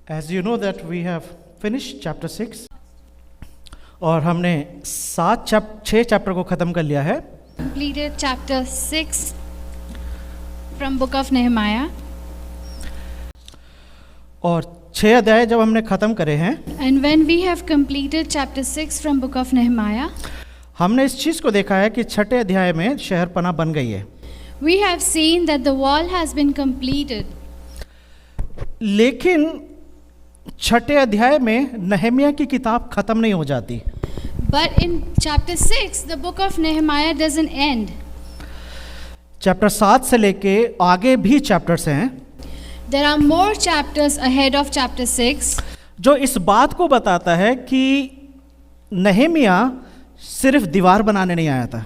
As you know that we have finished chapter 6 और हमने 6 chapter को ख़त्म कर लिया है. Completed chapter 6 from book of Nehemiah. और 6 अध्याय जब हमने ख़त्म करे हैं, And when we have completed chapter 6 from book of Nehemiah, हमने इस चीज़ को देखा है कि 6 अध्याय में शहरपनाह बन गई है. we have seen that the wall has been completed. लेकिन 6 अध्याय में नहमिया की किताब ख़त्म नहीं हो जाती. But in chapter 6, the book of Nehemiah doesn't end. Chapter 7 से लेके आगे भी चैप्टर्स हैं There are more chapters ahead of chapter 6, जो इस बात को बताता है कि नहमिया सिर्फ दीवार बनाने नहीं आया था.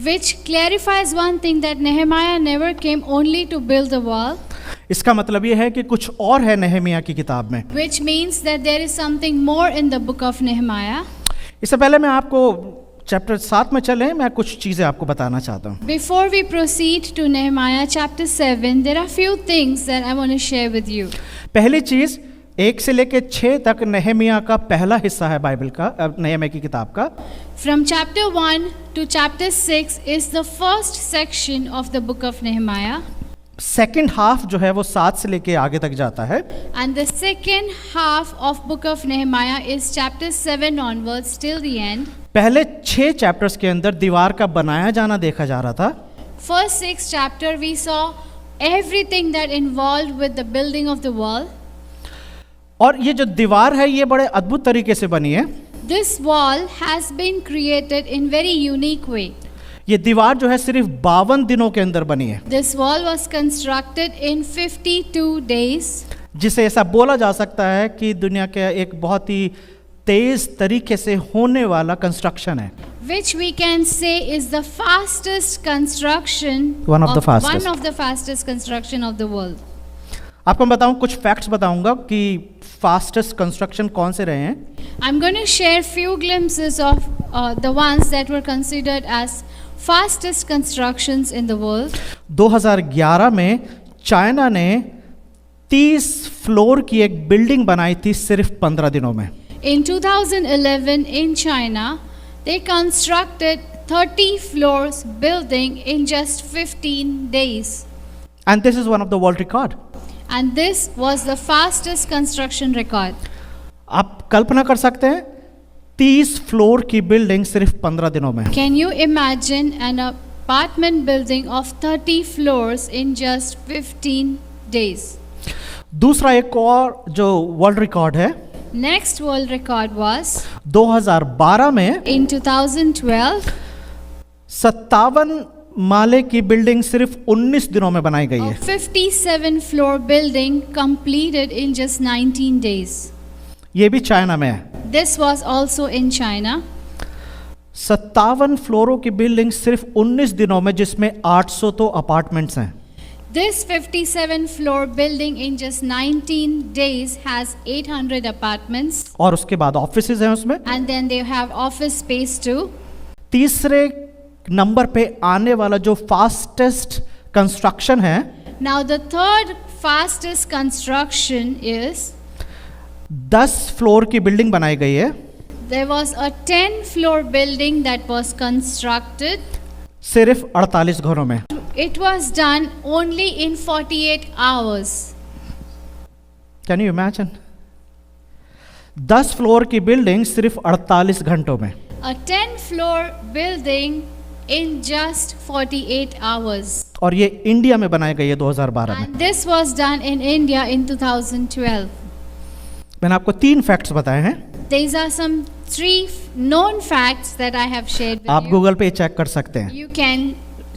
which clarifies one thing, that Nehemiah never came only to build the wall, इसका मतलब ये है कि कुछ और है नहमिया की किताब में. which means that there is something more in the book of Nehemiah. इससे पहले मैं आपको चैप्टर 7 में चलें, मैं कुछ चीज़ें आपको बताना चाहता हूँ. Before we proceed to Nehemiah chapter 7, there are few things that I want to share with you. पहली चीज़ 1 से लेके 6 तक नहमिया का पहला हिस्सा है बाइबल का, नहमिया की किताब का. From chapter 1 to chapter 6 is the first section of the book of Nehemiah, second half जो है वो 7 से लेके आगे तक जाता है. and the second half of book of Nehemiah is chapter 7 onwards till the end. पहले 6 चैप्टर्स के अंदर दीवार का बनाया जाना देखा जा रहा था. First 6 chapter we saw everything that involved with the building of the wall. और ये जो दीवार है ये बड़े अद्भुत तरीके से बनी है. This wall has been created in very unique way. ये दीवार जो है सिर्फ 52 दिनों के अंदर बनी है, This wall was constructed in 52 days, जिसे ऐसा बोला जा सकता है कि दुनिया के एक बहुत ही तेज तरीके से होने वाला कंस्ट्रक्शन है. which we can say is the fastest construction, One of the fastest. one of the fastest construction of the world. आपको मैं बताऊं, कुछ फैक्ट्स बताऊंगा कि फास्टेस्ट कंस्ट्रक्शन कौन से रहे हैं. I'm going to share few glimpses of the ones that were considered as fastest constructions in the world. 2011 में चाइना ने 30 फ्लोर की एक बिल्डिंग बनाई थी सिर्फ 15 दिनों में. In 2011 in China, they constructed 30 floors building in just 15 days. And this is one of the world record. And this was the fastest construction record. आप कल्पना कर सकते हैं 30 फ्लोर की बिल्डिंग सिर्फ 15 दिनों में. Can you imagine an apartment building of 30 floors in just 15 days? दूसरा एक और जो वर्ल्ड रिकॉर्ड है, Next world record was 2012 में in 2012, 57 माले की बिल्डिंग सिर्फ 19 दिनों में बनाई गई a है. 57 floor building completed in just 19 days. ये भी चाइना में है. This was also in China. 57 फ्लोरों की बिल्डिंग सिर्फ 19 दिनों में, जिसमें 800 तो अपार्टमेंट्स हैं. This 57 floor building in just 19 days has 800 apartments, और उसके बाद ऑफिसेज हैं उसमें. and then they have office space too. तीसरे नंबर पे आने वाला जो फास्टेस्ट कंस्ट्रक्शन है, Now the third fastest construction is 10 floor की बिल्डिंग बनाई गई है there was a 10 floor building that was constructed. सिर्फ 48 घरों में. It was done only in 48 hours. Can you imagine? 10 floor की बिल्डिंग सिर्फ 48 घंटों में. A 10 floor building in just 48 hours. और ये इंडिया में बनाई गई है 2012 में. And this was done in India in 2012. मैंने आपको 3 फैक्ट्स बताए हैं. These are some 3 known facts that I have shared with आप you. गूगल पे चेक कर सकते हैं. You can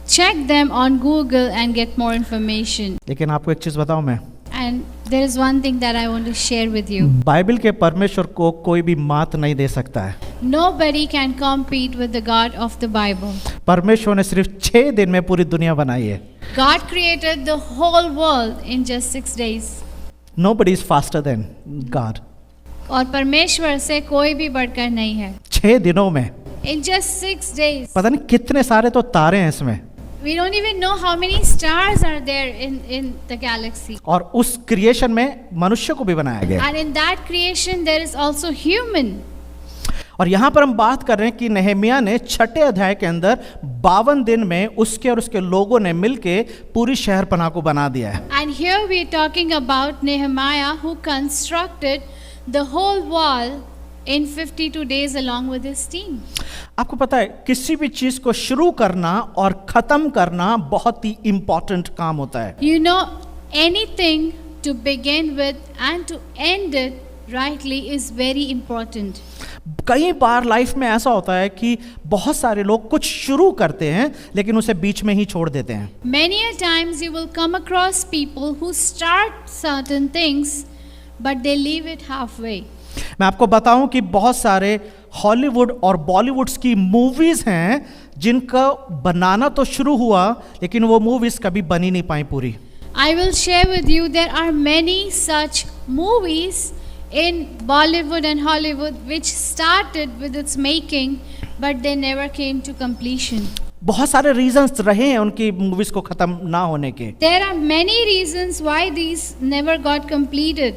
check them on Google and get more information. लेकिन आपको एक चीज़ बताऊं मैं, And there is one thing that I want to share with you. Bible के परमेश्वर को कोई भी मात नहीं दे सकता है. Nobody can compete with the God of the Bible. परमेश्वर ने सिर्फ 6 दिन में पूरी दुनिया बनाई है. God created the whole world in just 6 days. Nobody is faster than God. और परमेश्वर से कोई भी बढ़कर नहीं है. 6 दिनों में In just 6 days. पता नहीं कितने सारे तो तारे हैं इसमें. We don't even know how many stars are there in the galaxy. और उस क्रिएशन में मनुष्य को भी बनाया गया। And in that creation there is also human. और यहाँ पर हम बात कर रहे हैं कि नहमिया ने 6 अध्याय के अंदर 52 दिन में उसके और उसके लोगों ने मिलके पूरी शहरपनाह को बना दिया है। And here we are talking about Nehemiah who constructed the whole wall in 52 days along with his team. आपको पता है किसी भी चीज को शुरू करना और खत्म करना बहुत ही इंपॉर्टेंट काम होता है। You know, anything to begin with and to end it rightly is very important. कई बार लाइफ में ऐसा होता है कि बहुत सारे लोग कुछ शुरू करते हैं लेकिन उसे बीच में ही छोड़ देते हैं। Many a times you will come across people who start certain things but they leave it halfway. मैं आपको बताऊं कि बहुत सारे हॉलीवुड और बॉलीवुड्स की मूवीज हैं जिनका बनाना तो शुरू हुआ लेकिन वो मूवीज कभी बनी नहीं पाई पूरी। I will share with you there are many such movies in Bollywood and Hollywood which started with its making but they never came to completion. बहुत सारे रीजंस रहे हैं उनकी मूवीज को खत्म ना होने के। There are many reasons why these never got completed.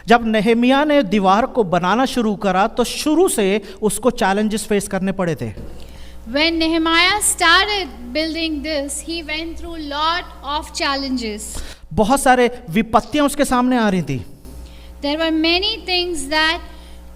जब नहमिया ने दीवार को बनाना शुरू करा तो शुरू से उसको चैलेंजेस फेस करने पड़े थे। When Nehemiah started building this, he went through lot of challenges. बहुत सारे विपत्तियां उसके सामने आ रही थी। There were many things that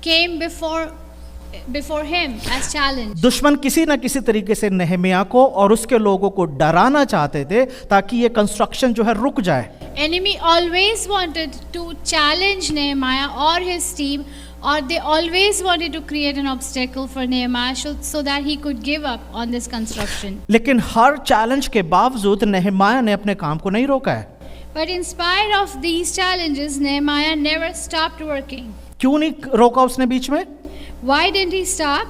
came before him as challenge. दुश्मन किसी न किसी तरीके से नहमिया को और उसके लोगों को डराना चाहते थे ताकि ये कंस्ट्रक्शन जो है रुक जाए। Enemy always wanted to challenge Nehemiah or his team, or they always wanted to create an obstacle for Nehemiah so that he could give up on this construction. लेकिन हर चैलेंज के बावजूद नहमिया ने अपने काम को नहीं रोका है। But in spite of these challenges, Nehemiah never stopped working. क्यों नहीं रोका उसने बीच में? Why didn't he stop?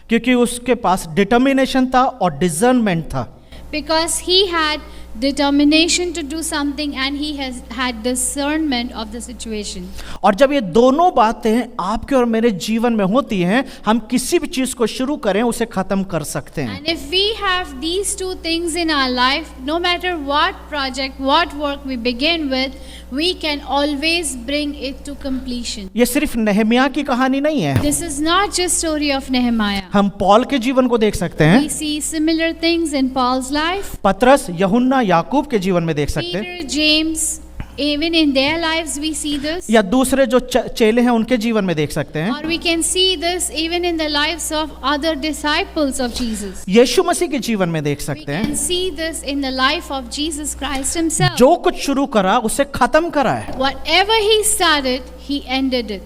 क्योंकि उसके पास डिटर्मिनेशन था और डिसर्नमेंट था। Because he had determination to do something and he has had discernment of the situation. और जब ये दोनों बातें आपके और मेरे जीवन में होती हैं, हम किसी भी चीज को शुरू करें उसे खत्म कर सकते हैं। And if we have these two things in our life, no matter what project, what work we begin with, we can always bring it to completion. ये सिर्फ नहमिया की कहानी नहीं है। This is not just story of Nehemiah. हम Paul के जीवन को देख सकते हैं। We see similar things in Paul's life. पतरस, यूहन्ना, याकूब के जीवन में देख सकते हैं। Peter, James, even in their lives we see this. या दूसरे जो चेले हैं उनके जीवन में देख सकते हैं। Or we can see this even in the lives of other disciples of Jesus. यीशु मसीह के जीवन में देख We सकते हैं। can see this in the life of Jesus Christ himself. जो कुछ शुरू करा उसे खत्म करा है। Whatever he started, he ended it.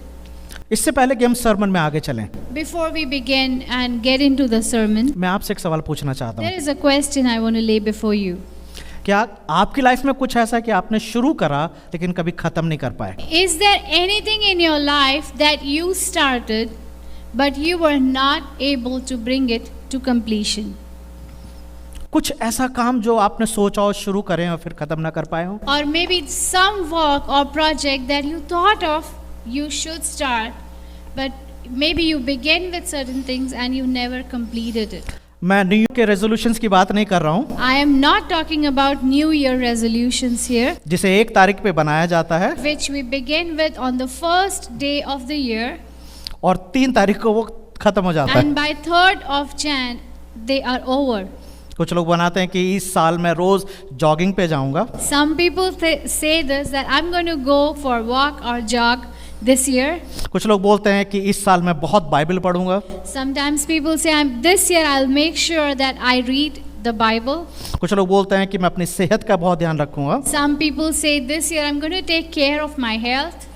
इससे पहले कि हम सरमन में आगे चलें, Before we begin and get into the sermon, मैं आपसे एक सवाल पूछना चाहता there हूँ। is a question I want to lay before you. क्या आपकी लाइफ में कुछ ऐसा है कि आपने शुरू करा लेकिन कभी खत्म नहीं कर पाए? Is there anything in your life that you started but you were not able to bring it to completion? कुछ ऐसा काम जो आपने सोचा हो शुरू करें और फिर खत्म ना कर पाए हो? Or maybe some work or project that you thought of you should start, but maybe you began with certain things and you never completed it. मैं न्यू ईयर के रेजोल्यूशंस की बात नहीं कर रहा हूँ I am not talking about New Year resolutions here, जिसे 1 तारीख पे बनाया जाता है which we begin with on the first day of the year, और 3 तारीख को वो खत्म हो जाता है। and by 3rd of Jan they are over. कुछ लोग बनाते हैं कि इस साल मैं रोज जॉगिंग पे जाऊंगा। Some people say this, that I'm going to go for walk or jog this year. कुछ लोग बोलते हैं कि इस साल मैं बहुत बाइबल पढ़ूंगा। Sometimes people say, this year I'll make sure that I read the Bible. कुछ लोग बोलते हैं कि मैं अपनी सेहत का बहुत ध्यान रखूंगा। Some people say, this year I'm going to take care of my health.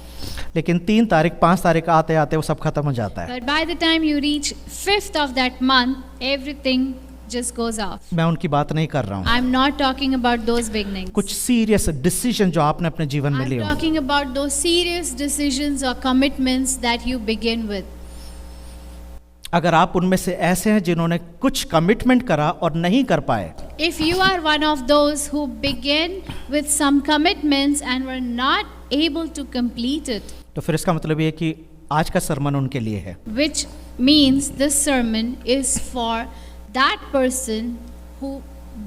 लेकिन 3 तारीख 5 तारीख आते आते वो सब खत्म हो जाता है। But by the time you reach 5th of that month, everything just goes off. मैं उनकी बात नहीं कर रहा हूँ। I'm not talking about those beginnings. कुछ सीरियस डिसीजन जो आपने अपने जीवन में I'm लिए हो। talking about those serious decisions or commitments that you begin with. अगर आप उनमें से ऐसे हैं जिन्होंने कुछ कमिटमेंट करा और नहीं कर पाए, If you are one of those who began with some commitments and were not able to complete it, तो फिर इसका मतलब ये कि आज का सरमन उनके लिए है। which means this sermon is for that person who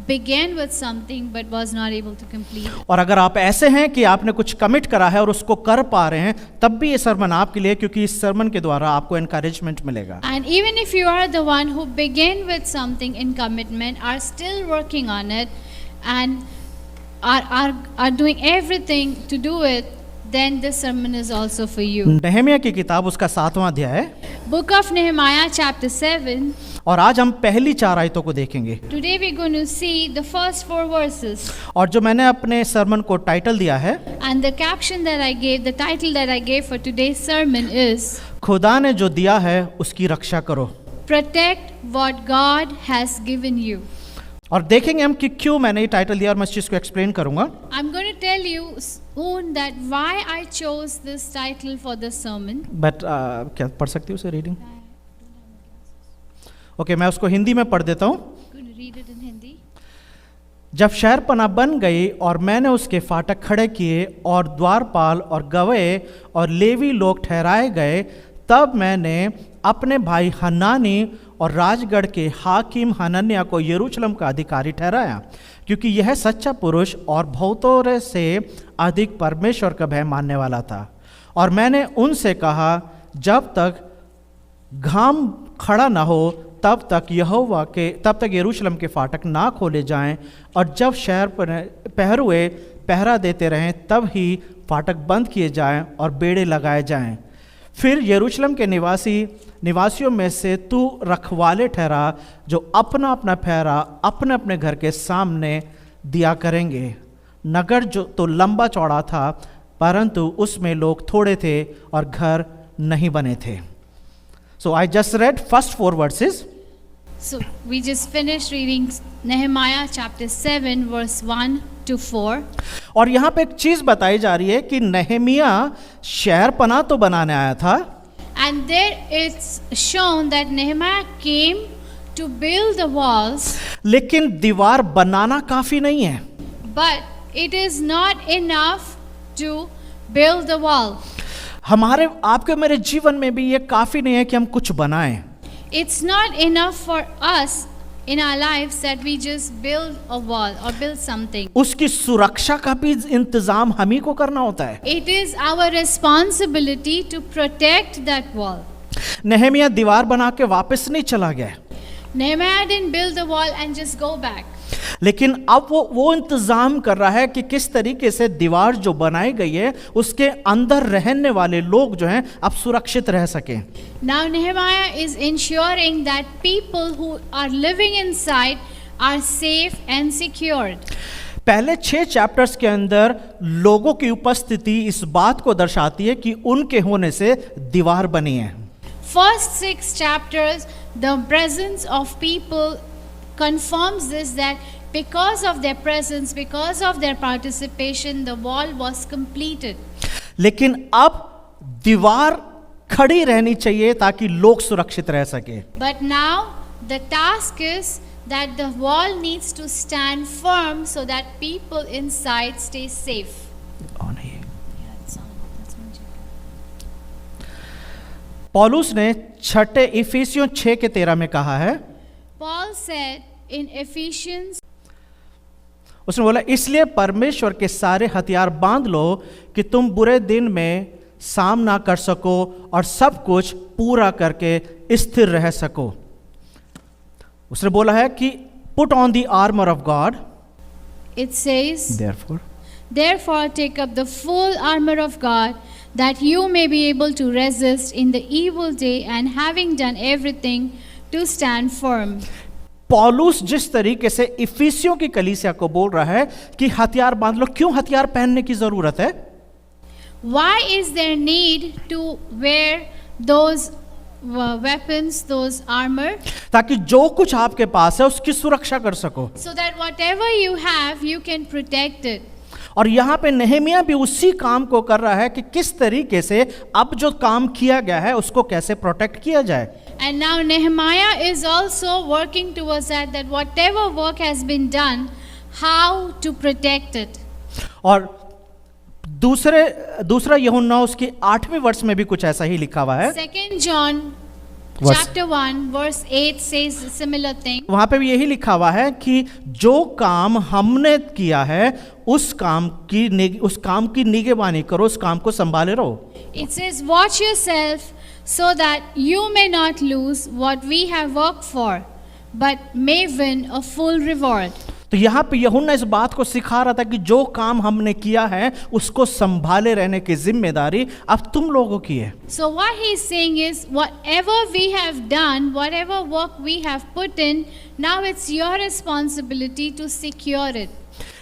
began with something but was not able to complete. और अगर आप ऐसे हैं कि आपने कुछ कमिट करा है और उसको कर पा रहे हैं, तब भी ये सरमन आपके लिए, क्योंकि इस सरमन के द्वारा आपको एनकरेजमेंट मिलेगा। And even if you are the one who began with something in commitment, are still working on it, and are doing everything to do it, then this sermon is also for you. नहम्याह की किताब उसका 7वां अध्याय है, Book of Nehemiah chapter 7. और आज हम पहली 4 आयतों को देखेंगे। Today we're going to see the first 4 verses. और जो मैंने अपने सरमन को टाइटल दिया है, And the caption that I gave, the title that I gave for today's sermon is खुदा ने जो दिया है उसकी रक्षा करो। Protect what God has given you. और देखेंगे हम कि क्यों मैंने ये टाइटल दिया, और मैं इस चीज़ को एक्सप्लेन करूंगा। I'm going to tell you soon that why I chose this title for this sermon. But क्या पढ़ सकती हूँ उसे रीडिंग? ओके, मैं उसको हिंदी में पढ़ देता हूँ। I'm going to read it in Hindi. जब शहरपनाह बन गई और मैंने उसके फाटक खड़े किए और द्वारपाल और गवाह और लेवी लोग ठहराए गए, तब मैंने अपने भाई हनानी और राजगढ़ के हाकिम हनन्याह को यरूशलेम का अधिकारी ठहराया, क्योंकि यह सच्चा पुरुष और बहुतों से अधिक परमेश्वर का भय मानने वाला था। और मैंने उनसे कहा, जब तक घाम खड़ा न हो तब तक यरूशलेम के फाटक ना खोले जाएं, और जब शहर पहरुए पहरा देते रहें तब ही फाटक बंद किए जाएं और बेड़े लगाए जाएं। फिर यरूशलेम के निवासियों में से तू रखवाले ठहरा, जो अपना अपना पहरा अपने अपने घर के सामने दिया करेंगे। नगर जो तो लंबा चौड़ा था, परंतु उसमें लोग थोड़े थे और घर नहीं बने थे। So I just read first 4 verses. So we just finished reading Nehemiah chapter 7 verse 1 to 4. और यहाँ पे एक चीज बताई जा रही है कि नहम्याह शहरपनाह तो बनाने आया था, And there it's shown that Nehemiah came to build the walls, लेकिन दीवार बनाना काफी नहीं है। but it is not enough to build the wall. हमारे आपके मेरे जीवन में भी ये काफी नहीं है कि हम कुछ बनाएं। It's not enough for us in our lives that we just build a wall or build something. उसकी सुरक्षा का भी इंतजाम हम ही को करना होता है। It is our responsibility to protect that wall. नहम्याह दीवार बना के वापस नहीं चला गया, Nehemiah didn't build the wall and just go back. लेकिन अब वो इंतजाम कर रहा है कि किस तरीके से दीवार जो बनाई गई है उसके अंदर रहने वाले लोग जो हैं अब सुरक्षित रह सके। Now Nehemiah is ensuring that people who are living inside are safe and secured. पहले 6 चैप्टर्स के अंदर लोगों की उपस्थिति इस बात को दर्शाती है कि उनके होने से दीवार बनी है। First 6 chapters, the presence of people confirms this, that because of their presence, because of their participation, the wall was completed. लेकिन अब दीवार खड़ी रहनी चाहिए ताकि लोग सुरक्षित रह सके। But now the task is that the wall needs to stand firm so that people inside stay safe. पौलुस ने छठे इफिसियों 6 के 13 में कहा है, Paul said in Ephesians, उसने बोला, इसलिए परमेश्वर के सारे हथियार बांध लो कि तुम बुरे दिन में सामना कर सको और सब कुछ पूरा करके स्थिर रह सको। उसने बोला है कि put on the armour of God, it says, therefore take up the full armor of God, that you may be able to resist in the evil day, and having done everything, to stand firm. पौलुस जिस तरीके से इफिसियों की कलीसिया को बोल रहा है कि हथियार बांध लो, क्यों हथियार पहनने की जरूरत है? Why is there need to wear those weapons, those armor? ताकि जो कुछ आपके पास है उसकी सुरक्षा कर सको। So that whatever you have, you can protect it. और यहाँ पे नहम्याह भी उसी काम को कर रहा है कि किस तरीके से अब जो काम किया गया है उसको कैसे प्रोटेक्ट किया जाए। And now Nehemiah is also working towards that whatever work has been done, how to protect it. और दूसरा यूहन्ना उसके 8वें वर्ष में भी कुछ ऐसा ही लिखा हुआ है। 2 John Chapter 1, verse 8 says a similar thing. वहां पे भी यही लिखा हुआ है कि जो काम हमने किया है उस काम की निगरानी करो, उस काम को संभाले रहो। It says, watch yourself so that you may not lose what we have worked for, but may win a full reward. तो यहाँ पे यूहन्ना इस बात को सिखा रहा था कि जो काम हमने किया है उसको संभाले रहने की जिम्मेदारी अब तुम लोगों की है। So what he's saying is, whatever we have done, whatever work we have put in, now it's your responsibility to secure it.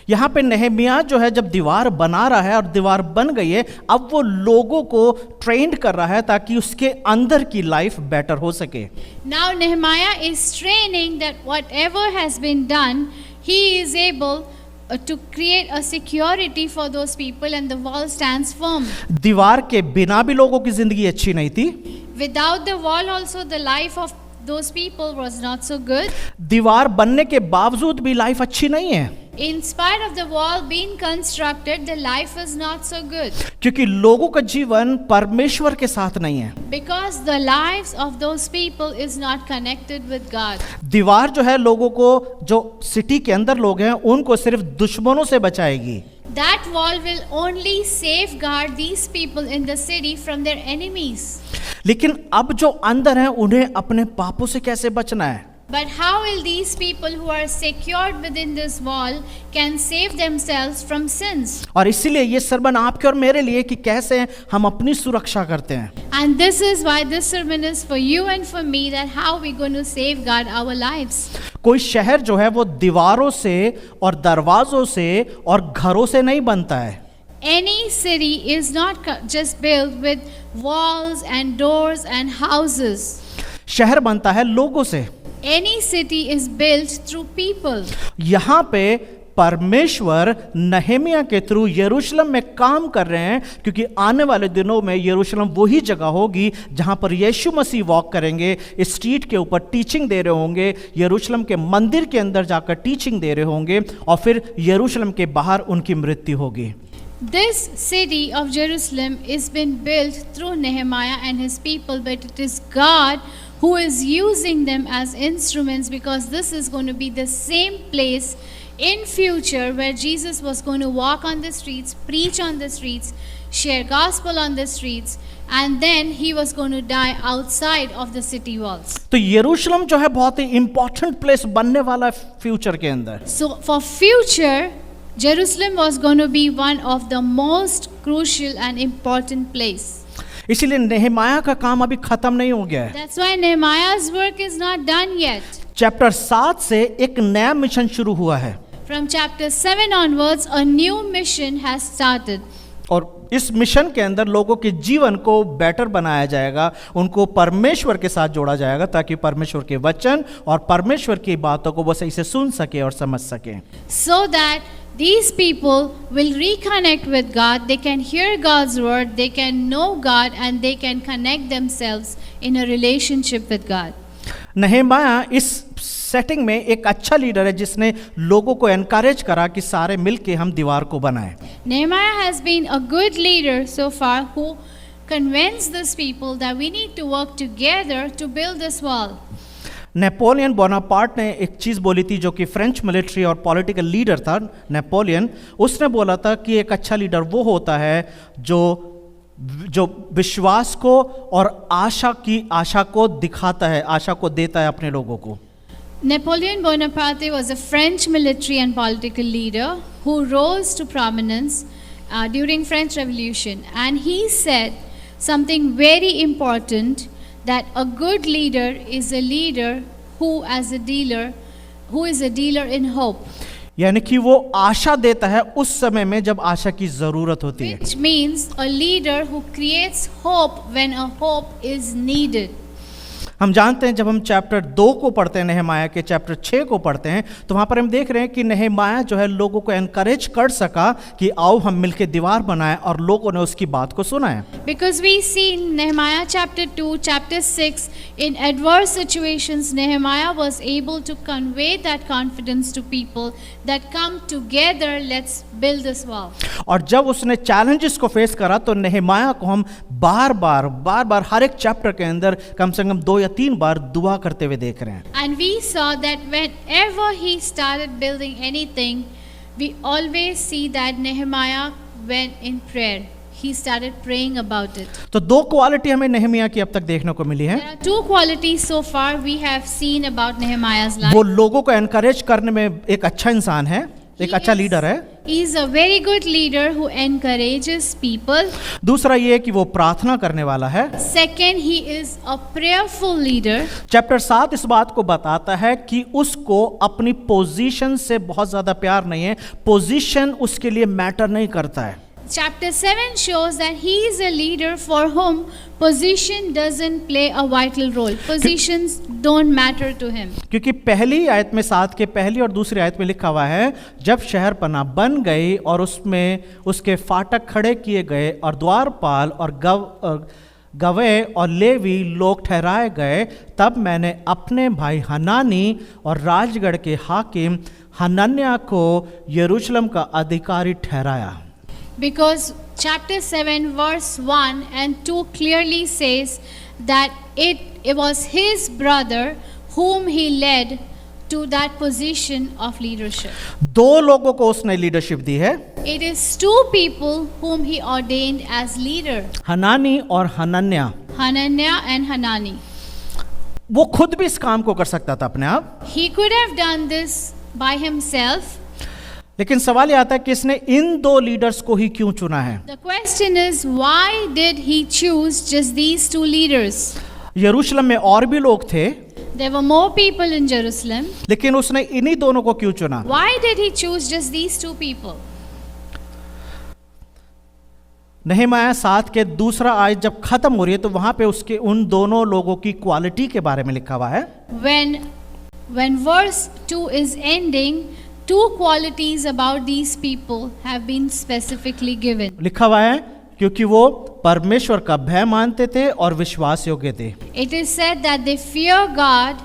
यहाँ पे नehemiah जो है जब दीवार बना रहा है और दीवार बन गई है, अब वो लोगों को ट्रेंड कर रहा है ताकि उसके अंदर की लाइफ बेटर हो सके। Now Nehemiah is training that whatever has been done, he is able to create a security for those people and the wall stands firm. दीवार के बिना भी लोगों की जिंदगी अच्छी नहीं थी। Without the wall also the life of those people was not so good. दीवार बनने के बावजूद भी लाइफ अच्छी नहीं है। In spite of the wall being constructed, the life is not so good. क्योंकि लोगों का जीवन परमेश्वर के साथ नहीं है। Because the lives of those people is not connected with God. दीवार जो है लोगों को, जो सिटी के अंदर लोग हैं, उनको सिर्फ दुश्मनों से बचाएगी। That wall will only safeguard these people in the city from their enemies. लेकिन अब जो अंदर हैं उन्हें अपने पापों से कैसे बचना है? But how will these people who are secured within this wall can save themselves from sins? और इसीलिए ये सरमन आपके और मेरे लिए कि कैसे हम अपनी सुरक्षा करते हैं। And this is why this sermon is for you and for me, that how we going to safeguard our lives. कोई शहर जो है वो दीवारों से और दरवाजों से और घरों से नहीं बनता है। Any city is not just built with walls and doors and houses. शहर बनता है लोगों से। Any city is built through people. यहाँ पे परमेश्वर नehemiah के थ्रू यरूशलेम में काम कर रहे हैं, क्योंकि आने वाले दिनों में यरूशलेम वही जगह होगी जहाँ पर यीशु मसीह वॉक करेंगे, इस स्ट्रीट के ऊपर टीचिंग दे रहे होंगे, यरूशलेम के मंदिर के अंदर जाकर टीचिंग दे रहे होंगे और फिर यरूशलेम के बाहर उनकी मृत्यु होगी। This city of Jerusalem is been built through Nehemiah and his people, but it is God who is using them as instruments, because this is going to be the same place in future where Jesus was going to walk on the streets, preach on the streets, share gospel on the streets, and then he was going to die outside of the city walls. तो यरूशलेम जो है बहुत ही important place बनने वाला है future के अंदर। So for future, Jerusalem was going to be one of the most crucial and important place. इसीलिए nehemiah का काम अभी खत्म नहीं हो गया है। That's why Nehemiah's work is not done yet. Chapter 7 से एक नया मिशन शुरू हुआ है। From chapter 7 onwards, a new mission has started. और इस मिशन के अंदर लोगों के जीवन को बेटर बनाया जाएगा, उनको परमेश्वर के साथ जोड़ा जाएगा ताकि परमेश्वर के वचन और परमेश्वर की बातों को वो सही से सुन सके और समझ सके। So that these people will reconnect with God, they can hear God's word, they can know God, and they can connect themselves in a relationship with God. nehemiah इस सेटिंग में एक अच्छा लीडर है जिसने लोगों को एनकरेज करा कि सारे मिलके हम दीवार को बनाएं। Nehemiah has been a good leader so far who convinced these people that we need to work together to build this wall. Napoleon Bonaparte ने एक चीज़ बोली थी, जो कि फ्रेंच मिलिट्री और पॉलिटिकल लीडर था नेपोलियन, उसने बोला था कि एक अच्छा लीडर वो होता है जो विश्वास को और आशा को दिखाता है, आशा को देता है अपने लोगों को। Napoleon Bonaparte was a French military and political leader who rose to prominence during French Revolution, and he said something very important, that a good leader is a leader who is a dealer in hope. यानी कि वो आशा देता है उस समय में जब आशा की जरूरत होती है। Which means a leader who creates hope when a hope is needed. हम जानते हैं जब हम चैप्टर 2 को पढ़ते हैं, nehemiah के चैप्टर 6 को पढ़ते हैं, तो वहाँ पर हम देख रहे हैं कि nehemiah जो है लोगों को एनकरेज कर सका कि आओ हम मिलके दीवार बनाएं, और लोगों ने उसकी बात को सुना है। Because we see in Nehemiah chapter 2, chapter 6, in adverse situations, Nehemiah was able to convey that confidence to people that come together, let's build this wall. और जब उसने चैलेंजेस को फेस करा तो नेहमाया को हम बार बार हर एक चैप्टर के अंदर कम से कम 2 या 3 बार दुआ करते हुए देख रहे हैं. And we saw that whenever he started building anything, we always see that Nehemiah went in prayer. He started praying about it. तो 2 क्वालिटी हमें नेहमिया की अब तक देखने को मिली है. There are 2 qualities so far we have seen about Nehemiah's life. वो लोगों को एनकरेज करने में एक अच्छा इंसान है, एक अच्छा लीडर है. He is a very good leader who encourages people. दूसरा ये कि वो प्रार्थना करने वाला है. Second, he is a prayerful leader. Chapter 7 इस बात को बताता है कि उसको अपनी पोजीशन से बहुत ज्यादा प्यार नहीं है. पोजीशन उसके लिए मैटर नहीं करता है. Chapter 7 shows that he is a leader for whom position doesn't play a vital role. Positions don't matter to him. क्योंकि पहली आयत में 7 के पहली और दूसरी आयत में लिखा हुआ है, जब शहर पना बन गई और उसमें उसके फाटक खड़े किए गए और द्वारपाल और गवाह और लेवी लोग ठहराए गए, तब मैंने अपने भाई हनानी और राजगढ़ के हाकिम हनन्याह को यरूशलेम का अधिकारी ठहराया. Because chapter 7 verse 1 and 2 clearly says that it was his brother whom he led to that position of leadership. 2 लोगों को उसने लीडरशिप दी है. It is 2 people whom he ordained as leader. Hanani और हनन्याह. Hananiah and Hanani. वो खुद भी इस काम को कर सकता था अपने आप. He could have done this by himself. लेकिन सवाल ये आता है कि इसने इन 2 लीडर्स को ही क्यों चुना है. The question is, why did he choose just these 2 leaders? यरूशलेम में और भी लोग थे, There were more people in Jerusalem. लेकिन उसने इन्हीं दोनों को क्यों चुना. Why did he choose just these 2 people? Nehemiah 7 के दूसरा आयत जब खत्म हो रही है तो वहां पे उसके उन दोनों लोगों की क्वालिटी के बारे में लिखा हुआ है. When verse 2 is ending, 2 qualities about these people have been specifically given. लिखा हुआ है क्योंकि वो परमेश्वर का भय मानते थे और विश्वास योग्य थे. It is said that they fear God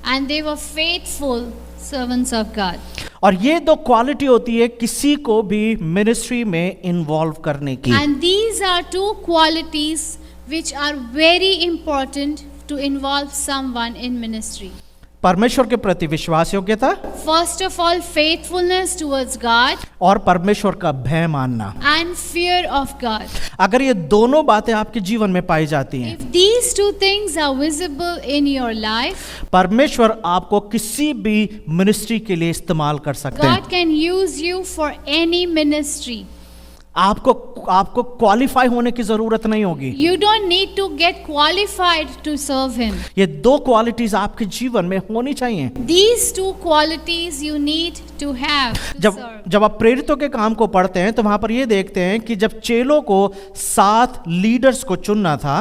and they were faithful servants of God. और ये 2 क्वालिटी होती है किसी को भी मिनिस्ट्री में इन्वॉल्व करने की. And these are 2 qualities which are very important to involve someone in ministry. परमेश्वर के प्रति विश्वास योग्यता, First of all, faithfulness towards God और परमेश्वर का भय मानना. and fear of God. अगर ये दोनों बातें आपके जीवन में पाई जाती हैं, If these 2 things are visible in your life, परमेश्वर आपको किसी भी मिनिस्ट्री के लिए इस्तेमाल कर सकते हैं. God can use you for any ministry. आपको क्वालिफाई होने की जरूरत नहीं होगी. You don't need to get qualified to serve Him. ये 2 क्वालिटीज आपके जीवन में होनी चाहिए. These 2 qualities you need to have to serve. जब आप प्रेरितों के काम को पढ़ते हैं तो वहां पर ये देखते हैं कि जब चेलों को 7 लीडर्स को चुनना था,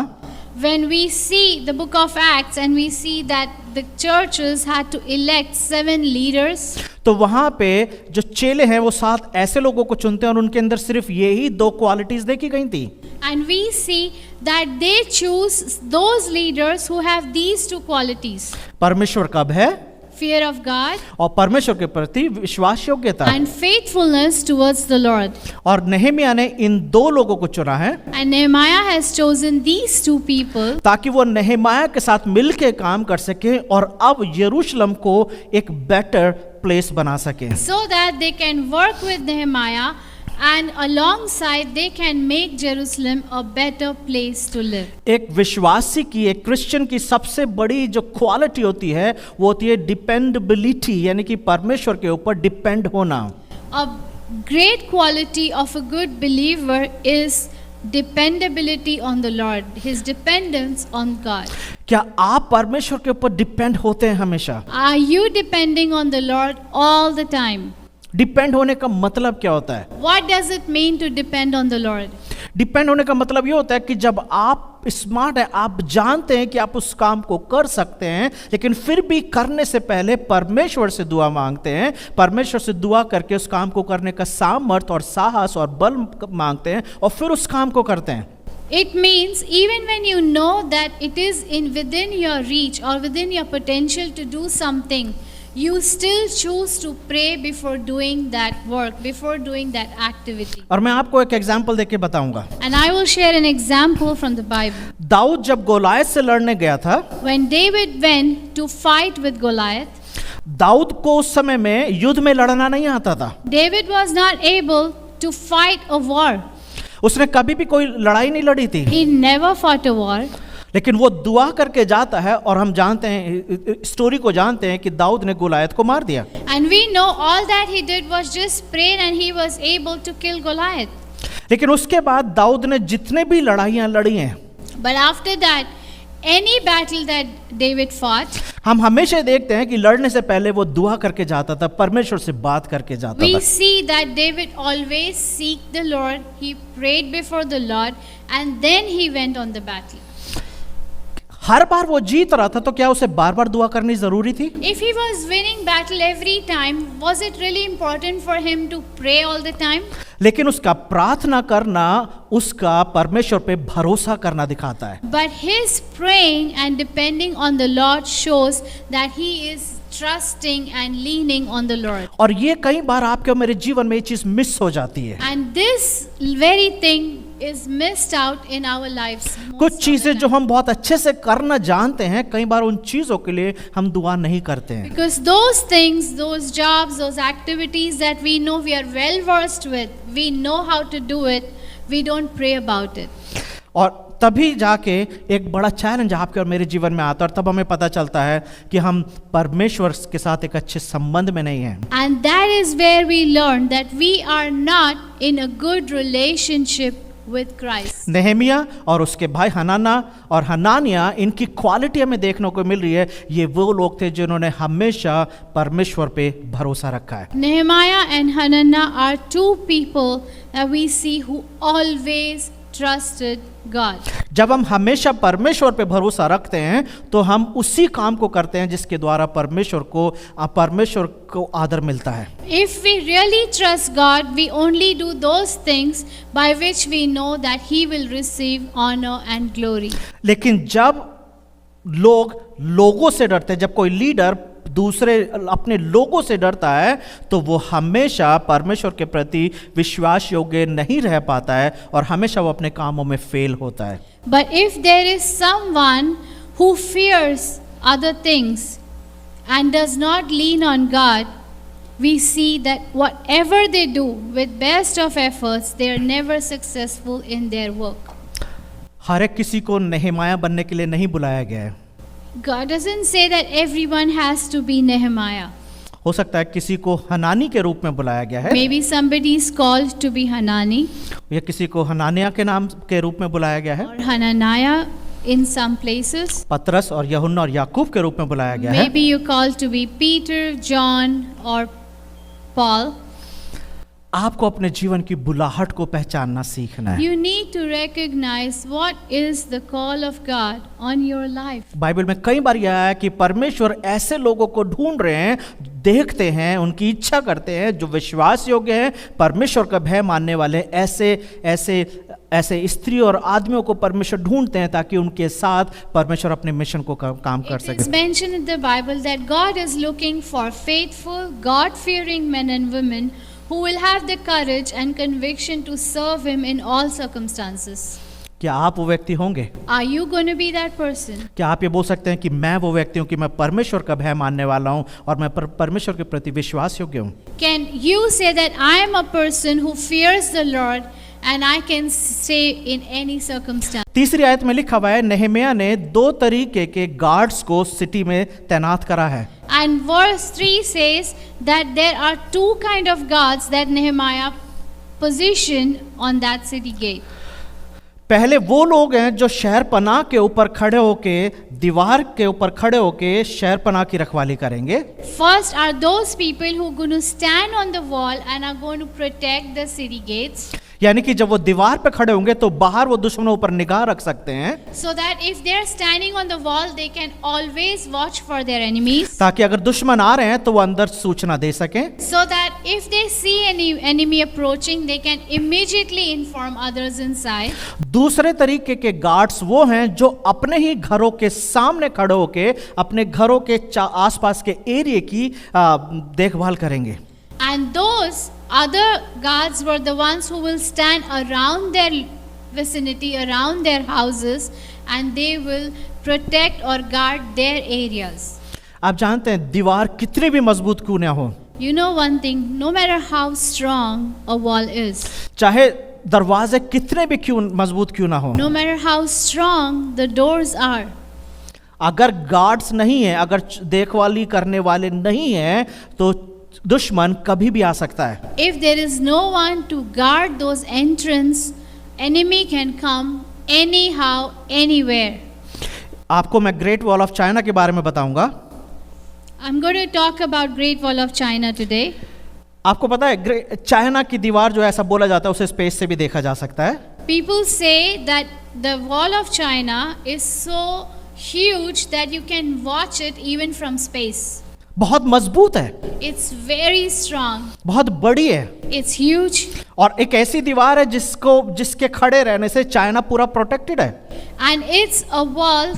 When we see the book of Acts and we see that the churches had to elect 7 leaders, तो वहां पे जो चेले हैं वो 7 ऐसे लोगों को चुनते हैं और उनके अंदर सिर्फ यही 2 क्वालिटीज देखी गई थी. and we see that they choose those leaders who have these 2 qualities: परमेश्वर का भय fear of God और परमेश्वर के प्रति विश्वास योग्यता. and faithfulness towards the Lord. और नेहमिया ने इन 2 लोगों को चुना है And Nehemiah has chosen these 2 people ताकि वो नेहमिया के साथ मिलके काम कर सके और अब यरूशलेम को एक बेटर प्लेस बना सके. so that they can work with Nehemiah and alongside they can make Jerusalem a better place to live. एक विश्वासी की, एक क्रिश्चियन की सबसे बड़ी जो क्वालिटी होती है वो होती है डिपेंडेबिलिटी, यानी कि परमेश्वर के ऊपर डिपेंड होना. A great quality of a good believer is dependability on the Lord, his dependence on God. क्या आप परमेश्वर के ऊपर डिपेंड होते हैं हमेशा? Are you depending on the Lord all the time? Depend होने का मतलब क्या होता है? What does it mean to depend on the Lord? Depend होने का मतलब ये होता है कि जब आप स्मार्ट है, आप जानते हैं कि आप उस काम को कर सकते हैं, लेकिन फिर भी करने से पहले परमेश्वर से दुआ मांगते हैं, परमेश्वर से दुआ करके उस काम को करने का सामर्थ और साहस और बल मांगते हैं और फिर उस काम को करते हैं. It means even when you know that it is within your reach or within your potential to do something, you still choose to pray before doing that work, before doing that activity. और मैं आपको एक example देके बताऊंगा। And I will share an example from the Bible. Dawood जब Goliath से लड़ने गया था, When David went to fight with Goliath, Dawood को उस समय में युद्ध में लड़ना नहीं आता था। David was not able to fight a war. उसने कभी भी कोई लड़ाई नहीं लड़ी थी, He never fought a war. लेकिन वो दुआ करके जाता है और हम जानते हैं, स्टोरी को जानते हैं कि दाऊद ने गोलायत को मार दिया। And we know all that he did was just pray and he was able to kill Goliath. लेकिन उसके बाद दाऊद ने जितने भी लड़ाइयाँ लड़ी हैं, But after that, any battle that David fought, हम हमेशा देखते हैं कि लड़ने से पहले वो दुआ करके जाता था, परमेश्वर से बात करके जाता we था। see that David always seeked the Lord, he prayed before the Lord, and then he went on the battle. हर बार वो जीत रहा था, तो क्या उसे बार बार दुआ करनी जरूरी थी? If he was winning battle every time, was it really important for him to pray all the time? लेकिन उसका प्रार्थना करना उसका परमेश्वर पे भरोसा करना दिखाता है। But his praying and depending on the Lord shows that he is trusting and leaning on the Lord. और ये कई बार आपके और मेरे जीवन में ये चीज मिस हो जाती है। And this very thing is missed out in our lives. कुछ चीजें जो हम बहुत अच्छे से करना जानते हैं, कई बार उन चीजों के लिए हम दुआ नहीं करते हैं। Because those things, those jobs, those activities that we know we are well versed with, we know how to do it, we don't pray about it. और तभी जाके एक बड़ा चैलेंज आपके और मेरे जीवन में आता है, और तब हमें पता चलता है कि हम परमेश्वर के साथ एक अच्छे संबंध में नहीं हैं। And that is where we learn that we are not in a good relationship with Christ. नेहेमिया और उसके भाई हनाना और हनानिया, इनकी क्वालिटी हमें देखने को मिल रही है। ये वो लोग थे जिन्होंने हमेशा परमेश्वर पे भरोसा रखा है। Nehemiah and Hananiah are two people that we see who always trusted God. जब हम हमेशा परमेश्वर पे भरोसा रखते हैं तो हम उसी काम को करते हैं जिसके द्वारा परमेश्वर को आदर मिलता है। If we really trust God, we only do those things by which we know that He will receive honor and glory. लेकिन जब लोग लोगों से डरते हैं, जब कोई लीडर दूसरे अपने लोगों से डरता है, तो वो हमेशा परमेश्वर के प्रति विश्वास योग्य नहीं रह पाता है और हमेशा वो अपने कामों में फेल होता है। But if there is someone who fears other things and does not lean on God, we see that whatever they do with best of efforts, they are never successful in their work. हर एक किसी को नेहेमाया बनने के लिए नहीं बुलाया गया है। God doesn't say that everyone has to be Nehemiah. हो सकता है किसी को हनानी के रूप में बुलाया गया है, Maybe somebody is called to be Hanani या किसी को हनानिया के नाम के रूप में बुलाया गया है, or Hananiah in some places. पतरस और यूहन्ना और याकूब के रूप में बुलाया गया है। Maybe you're called to be Peter, John or Paul. आपको अपने जीवन की बुलाहट को पहचानना सीखना है। You need to recognize what is the call of God on your life. Bible में कई बार यह है कि परमेश्वर ऐसे लोगों को ढूंढ रहे हैं, देखते हैं, उनकी इच्छा करते हैं, जो विश्वास योग्य हैं, परमेश्वर का भय मानने वाले, ऐसे स्त्री और आदमियों को परमेश्वर ढूंढते हैं ताकि उनके साथ परमेश्वर अपने मिशन को काम कर It is सके। mentioned in the Bible that God is looking for faithful, God-fearing men and women who will have the courage and conviction to serve Him in all circumstances. क्या आप वो व्यक्ति होंगे? Are you going to be that person? क्या आप ये बोल सकते हैं कि मैं वो व्यक्ति हूँ कि मैं परमेश्वर का भय मानने वाला हूँ और मैं परमेश्वर के प्रति विश्वास योग्य हूँ? Can you say that I am a person who fears the Lord and I can say in any circumstance? तीसरी आयत में लिखा हुआ है, नेहेमिया ने 2 तरीके के गार्ड्स को सिटी में तैनात करा है। And verse 3 says that there are 2 kind of guards that Nehemiah positioned on that city gate. पहले वो लोग हैं जो शहर पनाह के ऊपर खड़े होके, दीवार के ऊपर खड़े होके शहर पनाह की रखवाली करेंगे। First are those people who are going to stand on the wall and are going to protect the city gates. यानी कि जब वो दीवार पे खड़े होंगे तो बाहर वो दुश्मनों पर निगाह रख सकते हैं, so that if they are standing on the wall, they can always watch for their enemies. ताकि अगर दुश्मन आ रहे हैं तो वो अंदर सूचना दे सकें, So that if they see any enemy approaching, they can immediately inform others inside. दूसरे तरीके के गार्ड्स वो हैं जो अपने ही घरों के सामने खड़े होके अपने घरों के आसपास के एरिया की देखभाल करेंगे। And those other guards were the ones who will stand around their vicinity, around their houses, and they will protect or guard their areas. आप जानते हैं दीवार कितनी भी मजबूत क्यों ना हो, You know one thing, no matter how strong a wall is, चाहे दरवाजे कितने भी क्यों मजबूत क्यों ना हो, no matter how strong the doors are, अगर गार्ड्स नहीं है, अगर देखभाली करने वाले नहीं हैं, तो दुश्मन कभी भी आ सकता है। if there is no one to guard those entrance, enemy can come anyhow, anywhere. आपको मैं ग्रेट वॉल ऑफ चाइना के बारे में बताऊंगा। I'm going to talk about Great Wall of China today. आपको पता है चाइना की दीवार जो ऐसा बोला जाता है उसे स्पेस से भी देखा जा सकता है। People say that the wall of China is so huge that you can watch it even from space. बहुत मजबूत है, It's very strong. बहुत बड़ी है, It's huge. और एक ऐसी दीवार है जिसके खड़े रहने से चाइना पूरा प्रोटेक्टेड है। And it's a wall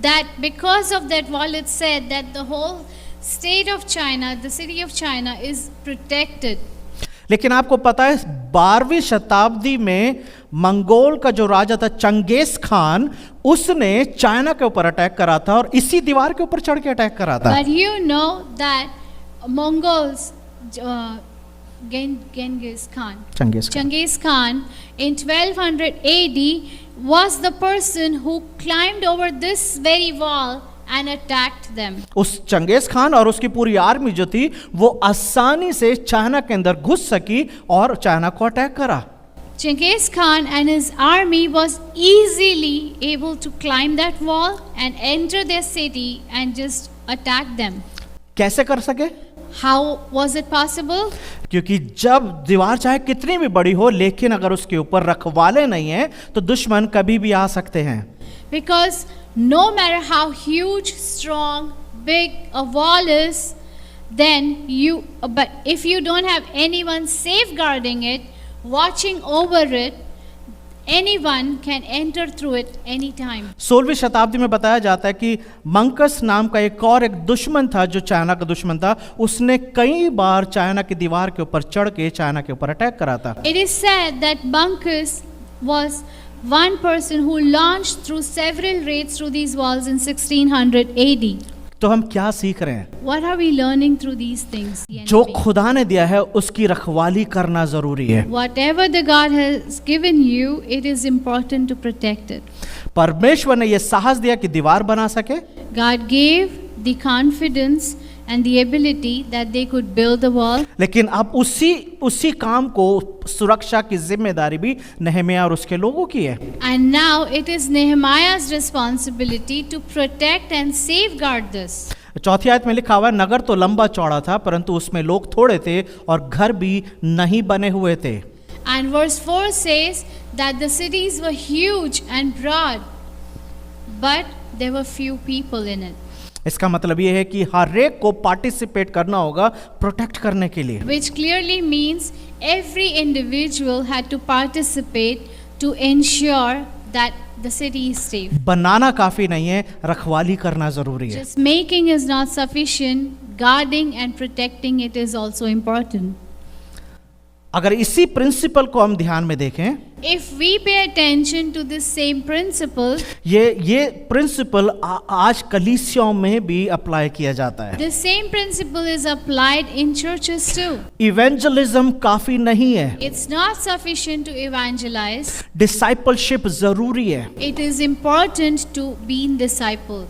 that because of that wall it's said that the whole state of China, the city of China is protected. लेकिन आपको पता है 12वीं शताब्दी में मंगोल का जो राजा था चंगेज खान, उसने चाइना के ऊपर अटैक करा था और इसी दीवार के ऊपर चढ़ के अटैक करा था। But you know that Mongols, Genghis Khan, Genghis Khan in 1200 AD was the person who climbed over this very wall and attacked them. उस चंगेज खान और उसकी पूरी आर्मी जो थी वो आसानी से चाइना के अंदर घुस सकी और चाइना को अटैक करा। Genghis Khan and his army was easily able to climb that wall and enter their city and just attack them. कैसे कर सके? How was it possible? क्योंकि जब दीवार चाहे कितनी भी बड़ी हो लेकिन अगर उसके ऊपर रखवाले नहीं हैं तो दुश्मन कभी भी आ सकते हैं। Because no matter how huge, strong, big a wall is, but if you don't have anyone safeguarding it, watching over it, anyone can enter through it anytime. 16वीं शताब्दी में बताया जाता है कि मंकस नाम का एक दुश्मन था जो चाइना का दुश्मन था, उसने कई बार चाइना की दीवार के ऊपर चढ़ के चाइना के ऊपर अटैक करा था। It is said that Monkus was one person who launched through several raids through these walls in 1600 AD. तो हम क्या सीख रहे हैं? What are we learning through these things? जो खुदा ने दिया है उसकी रखवाली करना जरूरी है। Whatever the God has given you, it is important to protect it. परमेश्वर ने यह साहस दिया कि दीवार बना सके। God gave the confidence and the ability that they could build the wall. लेकिन अब उसी काम को सुरक्षा की जिम्मेदारी भी नहम्याह और उसके लोगों की है। And now it is Nehemiah's responsibility to protect and safeguard this. चौथी आयत में लिखा हुआ है, नगर तो लंबा चौड़ा था परंतु उसमें लोग थोड़े थे और घर भी नहीं बने हुए थे। And verse 4 says that the cities were huge and broad, but there were few people in it. इसका मतलब ये है कि हर एक को पार्टिसिपेट करना होगा प्रोटेक्ट करने के लिए। Which clearly means every individual had to participate to ensure that the city is safe. बनाना काफी नहीं है, रखवाली करना जरूरी है। Just making is not sufficient, guarding and protecting it is also important. अगर इसी प्रिंसिपल को हम ध्यान में देखें, If we pay attention to this same principle, ये प्रिंसिपल आज कलीसियाओं में भी अप्लाई किया जाता है। the same principle is applied in churches too. Evangelism काफी नहीं है, It's not sufficient to evangelize. Discipleship जरूरी है। It is important to be discipled.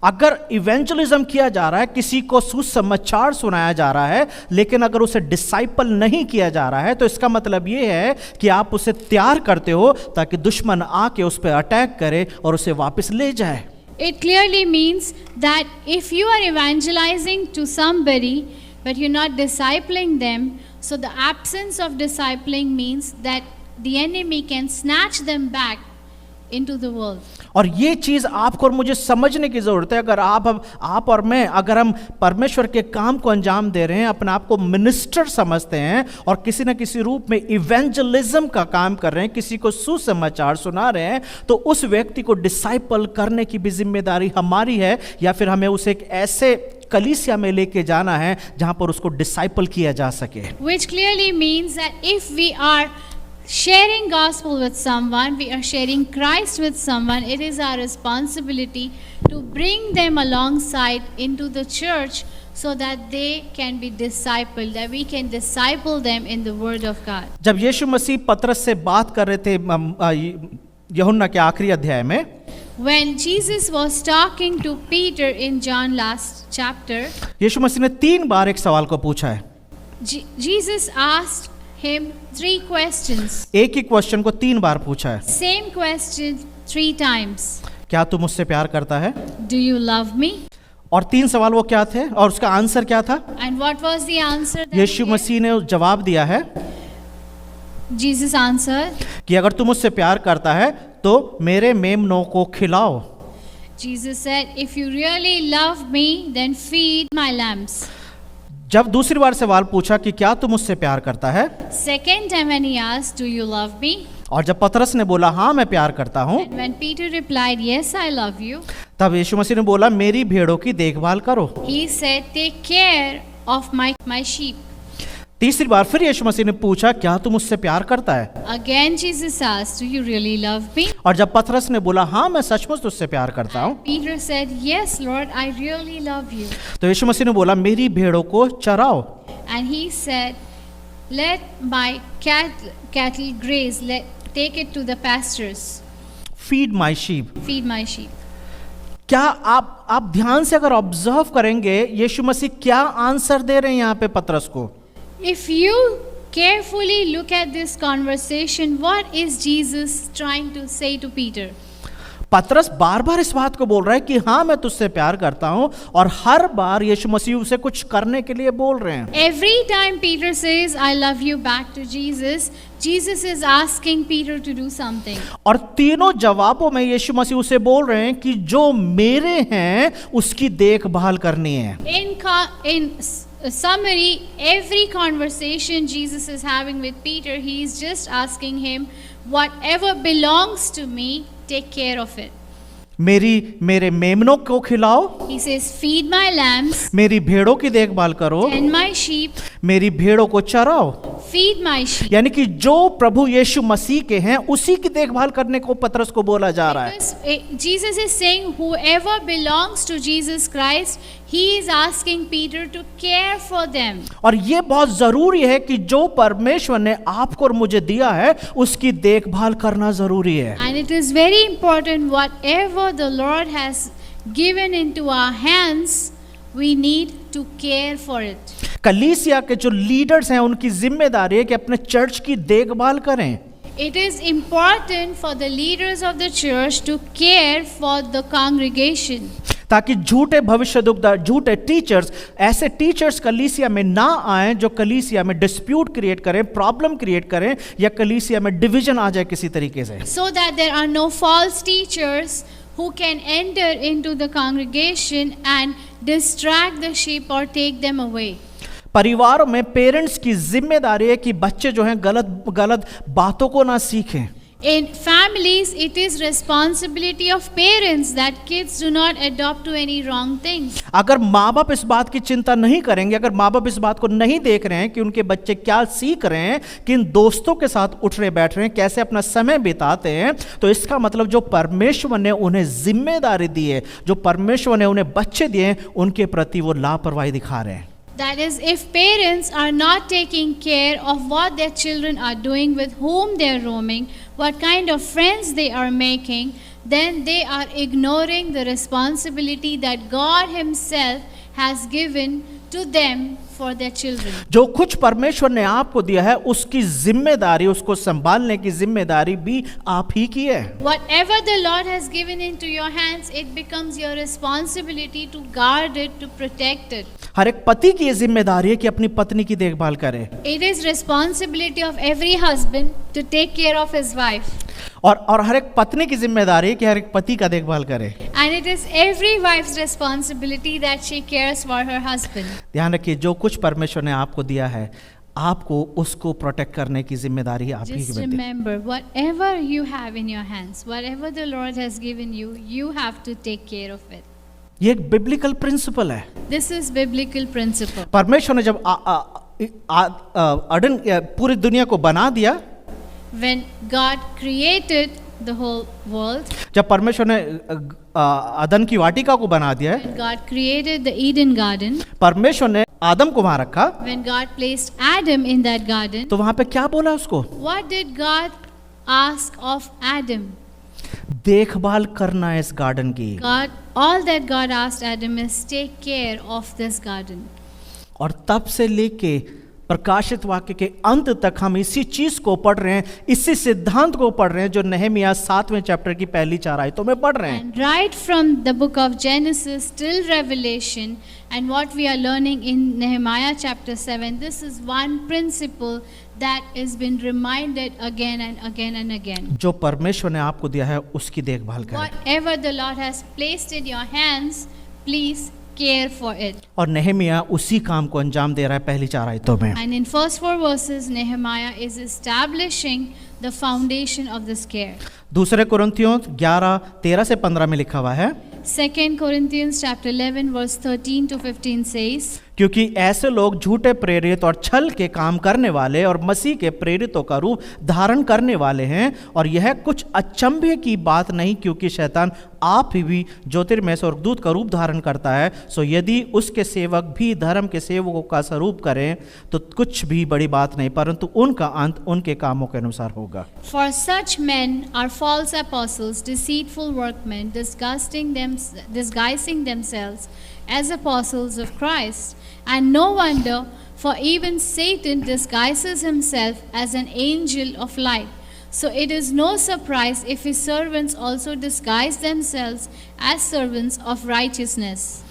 अगर इवेंजलिज्म किया जा रहा है, किसी को सुसमाचार सुनाया जा रहा है, लेकिन अगर उसे डिसाइपल नहीं किया जा रहा है तो इसका मतलब ये है कि आप उसे तैयार करते हो ताकि दुश्मन आके उस पर अटैक करे और उसे वापस ले जाए। It clearly means that if you are evangelizing to somebody but you're not discipling them, so the absence of discipling means that the enemy can snatch them back into the world. और ये चीज आपको और मुझे समझने की जरूरत है। अगर आप और मैं अगर हम परमेश्वर के काम को अंजाम दे रहे हैं, अपने आप को मिनिस्टर समझते हैं और किसी न किसी रूप में इवेंजलिज्म का काम कर रहे हैं, किसी को सुसमाचार सुना रहे हैं, तो उस व्यक्ति को डिसाइपल करने की भी जिम्मेदारी हमारी है, या फिर हमें उसे एक ऐसे कलीसिया में लेके जाना है जहां पर उसको डिसाइपल किया जा सके। Which clearly means that if we are sharing gospel with someone, we are sharing Christ with someone, it is our responsibility to bring them alongside into the church so that they can be discipled, that we can disciple them in the word of God. जब यीशु मसीह पतरस से बात कर रहे थे यूहन्ना के आखिरी अध्याय में, When Jesus was talking to Peter in John last chapter, यीशु मसीह ने 3 बार एक सवाल को पूछा है। Jesus asked him 3 questions. एक ही क्वेश्चन को 3 बार पूछा है। Same question 3 times. क्या तू मुझसे प्यार करता है? Do you love me? और 3 सवाल वो क्या थे और उसका आंसर क्या था? And what was the answer that Yeshu he gave? मसीह ने जवाब दिया है Jesus answered, कि अगर तू मुझसे प्यार करता है तो मेरे मेमनों को खिलाओ। Jesus said, if you really love me, then feed my lambs. जब दूसरी बार सवाल पूछा कि क्या तू मुझसे प्यार करता है, Second time when he asked, do you love me? और जब पतरस ने बोला हाँ मैं प्यार करता हूँ, And when Peter replied, yes, I love you, तब यीशु मसीह ने बोला मेरी भेड़ों की देखभाल करो। he said, take care of my sheep. तीसरी बार फिर यीशु मसीह ने पूछा क्या तू मुझसे प्यार करता है? Again Jesus asked, do you really love me? और जब पतरस ने बोला हाँ मैं सचमुच तुझसे प्यार करता हूँ, Peter said, yes, Lord, I really love you. तो यीशु मसीह ने बोला मेरी भेड़ों को चराओ। And he said, let my cattle graze, take it to the pastures, feed my sheep. feed my sheep. क्या आप ध्यान से अगर ऑब्जर्व करेंगे यीशु मसीह क्या आंसर दे रहे हैं यहाँ पे पतरस को? If you carefully look at this conversation, what is Jesus trying to say to Peter? पतरस बार बार इस बात को बोल रहा है कि हाँ मैं तुझसे प्यार करता हूँ, और हर बार यीशु मसीह उसे कुछ करने के लिए बोल रहे हैं। Every time Peter says, I love you back to Jesus, Jesus is asking Peter to do something. और तीनों जवाबों में यीशु मसीह उसे बोल रहे हैं कि जो मेरे हैं उसकी देखभाल करनी है। In summary, every conversation Jesus is having with Peter, he is just asking him, whatever belongs to me, take care of it. मेरे मेमनों को खिलाओ, He says, feed my lambs, मेरी भेड़ों की देखभाल करो, tend my sheep, मेरी भेड़ों को चराओ। feed my sheep. यानी कि जो प्रभु यीशु मसीह के हैं उसी की देखभाल करने को पतरस को बोला जा रहा है। Because Jesus is saying, whoever belongs to Jesus Christ, he is asking Peter to care for them. और ये बहुत जरूरी है कि जो परमेश्वर ने आपको और मुझे दिया है उसकी देखभाल करना जरूरी है। And it is very important, whatever the Lord has given into our hands, we need to care for it. कलीसिया के जो लीडर्स हैं उनकी जिम्मेदारी है कि अपने चर्च की देखभाल करें। It is important for the leaders of the church to care for the congregation. ताकि झूठे भविष्यद्वक्ता, झूठे टीचर्स, ऐसे टीचर्स कलीसिया में ना आए जो कलीसिया में डिस्प्यूट क्रिएट करें, प्रॉब्लम क्रिएट करें, या कलीसिया में डिवीजन आ जाए किसी तरीके से। So that there are no false teachers who can enter into the congregation and distract the sheep or take them away. परिवारों में पेरेंट्स की जिम्मेदारी है कि बच्चे जो हैं गलत बातों को ना सीखें। In families, it is responsibility of parents that kids do not adopt to any wrong things. अगर माँ बाप इस बात की चिंता नहीं करेंगे, अगर माँ बाप इस बात को नहीं देख रहे हैं कि उनके बच्चे क्या सीख रहे हैं, किन दोस्तों के साथ उठ रहे बैठ रहे हैं, कैसे अपना समय बिताते हैं, तो इसका मतलब जो परमेश्वर ने उन्हें जिम्मेदारी दी है, जो परमेश्वर ने उन्हें बच्चे दिए हैं, उनके प्रति वो लापरवाही दिखा रहे हैं। That is, if parents are not taking care of what their children are doing, with whom they are roaming, what kind of friends they are making, then they are ignoring the responsibility that God Himself has given to them for their children. जो कुछ परमेश्वर ने आपको दिया है उसकी जिम्मेदारी, उसको संभालने की जिम्मेदारी भी आप ही की है। Whatever the Lord has given into your hands, it becomes your responsibility to guard it, to protect it. हर एक पति की ये जिम्मेदारी है कि अपनी पत्नी की देखभाल करे, It is responsibility of every husband to take care of his wife. और हर एक पत्नी की जिम्मेदारी है कि हर एक पति का देखभाल करे। And it is every wife's responsibility that she cares for her husband. ध्यान रखिए, जो कुछ परमेश्वर ने आपको दिया है आपको उसको प्रोटेक्ट करने की जिम्मेदारी आप ही की Just बनती है। remember, whatever you have in your hands, whatever the Lord has given you, you have to take care of it. ये एक बिब्लिकल प्रिंसिपल है। This is biblical principle. परमेश्वर ने जब पूरी दुनिया को बना दिया, When God created the whole world, जब परमेश्वर ने अदन की वाटिका को बना दिया है, when God created the Eden garden, परमेश्वर ने आदम को वहां रखा, when God placed Adam in that garden, तो वहां पे क्या बोला उसको? what did God ask of Adam? देखभाल करना है इस गार्डन की। God, all that God asked Adam is take care of this garden. और तब से लेके प्रकाशित वाक्य के अंत तक हम इसी चीज को पढ़ रहे हैं, इसी सिद्धांत को पढ़ रहे हैं जो नहमिया 7वें चैप्टर की पहली 4 आयतों में पढ़ रहे हैं। And right from the book of Genesis till Revelation, and what we are learning in Nehemiah chapter 7, this is one principle that has been reminded again and again and again. जो परमेश्वर ने आपको दिया है उसकी देखभाल करें, Whatever the Lord has placed in your hands, please care for it. और नहमिया उसी काम को अंजाम दे रहा है पहली 4 आयतों में। And in first 4 verses, Nehemiah is establishing the foundation of this care. दूसरे कुरिन्थियों 11:13 से 15 में लिखा हुआ है, 2 Corinthians chapter 11 verse 13 to 15 says, क्योंकि ऐसे लोग झूठे प्रेरित और छल के काम करने वाले और मसीह के प्रेरितों का रूप धारण करने वाले हैं, और यह कुछ अचंभे की बात नहीं, क्योंकि शैतान आप ही भी ज्योतिर्मय स्वर्गदूत का रूप धारण करता है। सो यदि उसके सेवक भी धर्म के सेवकों का स्वरूप करें तो कुछ भी बड़ी बात नहीं, परंतु उनका अंत उनके कामों के अनुसार होगा। For such men are false apostles, deceitful workmen, disguising themselves as apostles of Christ. And no wonder, for even Satan disguises himself as an angel of light. So it is no surprise if his servants also disguise themselves as servants of righteousness.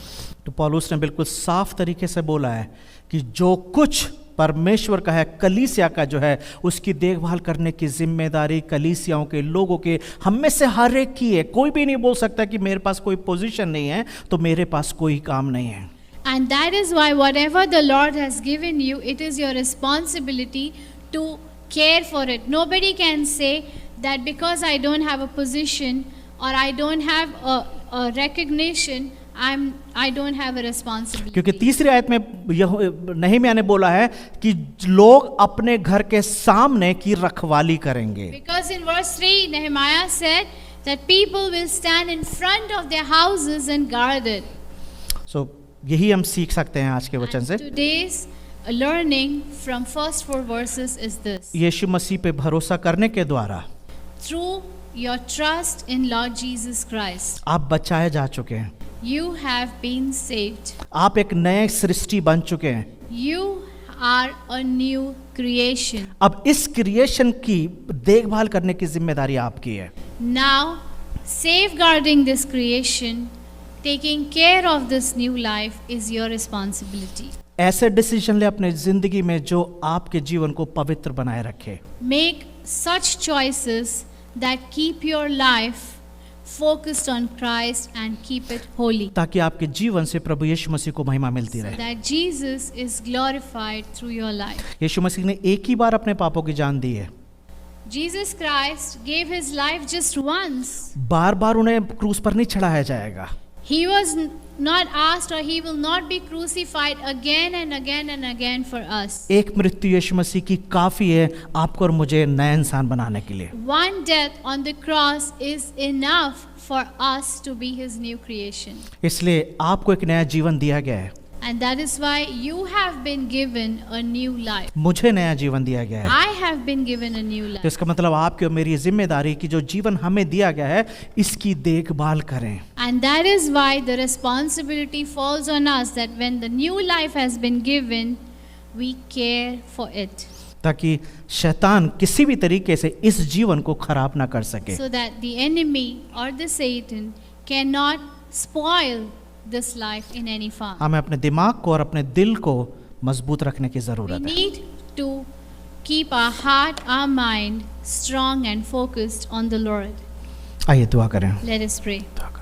तो पौलुस ने बिल्कुल साफ तरीके से बोला है कि जो कुछ परमेश्वर का है, कलीसिया का जो है, उसकी देखभाल करने की जिम्मेदारी कलीसियाओं के लोगों के, हम में से हर एक की है। कोई भी नहीं बोल सकता कि मेरे पास कोई पोजीशन नहीं है तो मेरे पास कोई काम नहीं है। And that is why whatever the Lord has given you, it is your responsibility to care for it. Nobody can say that because I don't have a position or I don't have a recognition, I don't have a responsibility. क्योंकि तीसरी आयत में नहमिया ने बोला है कि लोग अपने घर के सामने की रखवाली करेंगे। Because in verse 3, Nehemiah said that people will stand in front of their houses and guard it. So यही हम सीख सकते हैं आज के वचन से। Today's learning from first 4 verses is this. यीशु मसीह पे भरोसा करने के द्वारा Through your trust in Lord Jesus Christ, आप बचाए जा चुके हैं, you have been saved. आप एक नए सृष्टि बन चुके हैं। You are a new creation. अब इस क्रिएशन की देखभाल करने की जिम्मेदारी आपकी है। Now, safeguarding this creation, taking care of this new life is your responsibility. ऐसे डिसीजन ले अपने जिंदगी में जो आपके जीवन को पवित्र बनाए रखे। Make such choices that keep your life focused on Christ and keep it holy, ताकि आपके जीवन से प्रभु यीशु मसीह को महिमा मिलती रहे। that Jesus is glorified through your life. यीशु मसीह ने एक ही बार अपने पापों की जान दी है। Jesus Christ gave his life just once. बार बार उन्हें क्रूस पर नहीं चढ़ाया जाएगा। He was not asked, or he will not be crucified again and again and again for us. एक मृत्यु यीशु मसीह की काफी है आपको और मुझे नया इंसान बनाने के लिए। One death on the cross is enough for us to be his new creation. इसलिए आपको एक नया जीवन दिया गया है। And that is why you have been given a new life. मुझे नया जीवन दिया गया है। I have been given a new तो life. इसका मतलब आपकी और मेरी जिम्मेदारी कि जो जीवन हमें दिया गया है इसकी देखभाल करें। And that is why the responsibility falls on us that when the new life has been given, we care for it. ताकि शैतान किसी भी तरीके से इस जीवन को खराब ना कर सके। So that the enemy or the Satan cannot spoil this life in any form. हमें अपने दिमाग को और अपने दिल को मजबूत रखने की We जरूरत है। need to keep our heart, our mind strong and focused on the Lord. आइए दुआ करें। Let us pray. दुआ करें।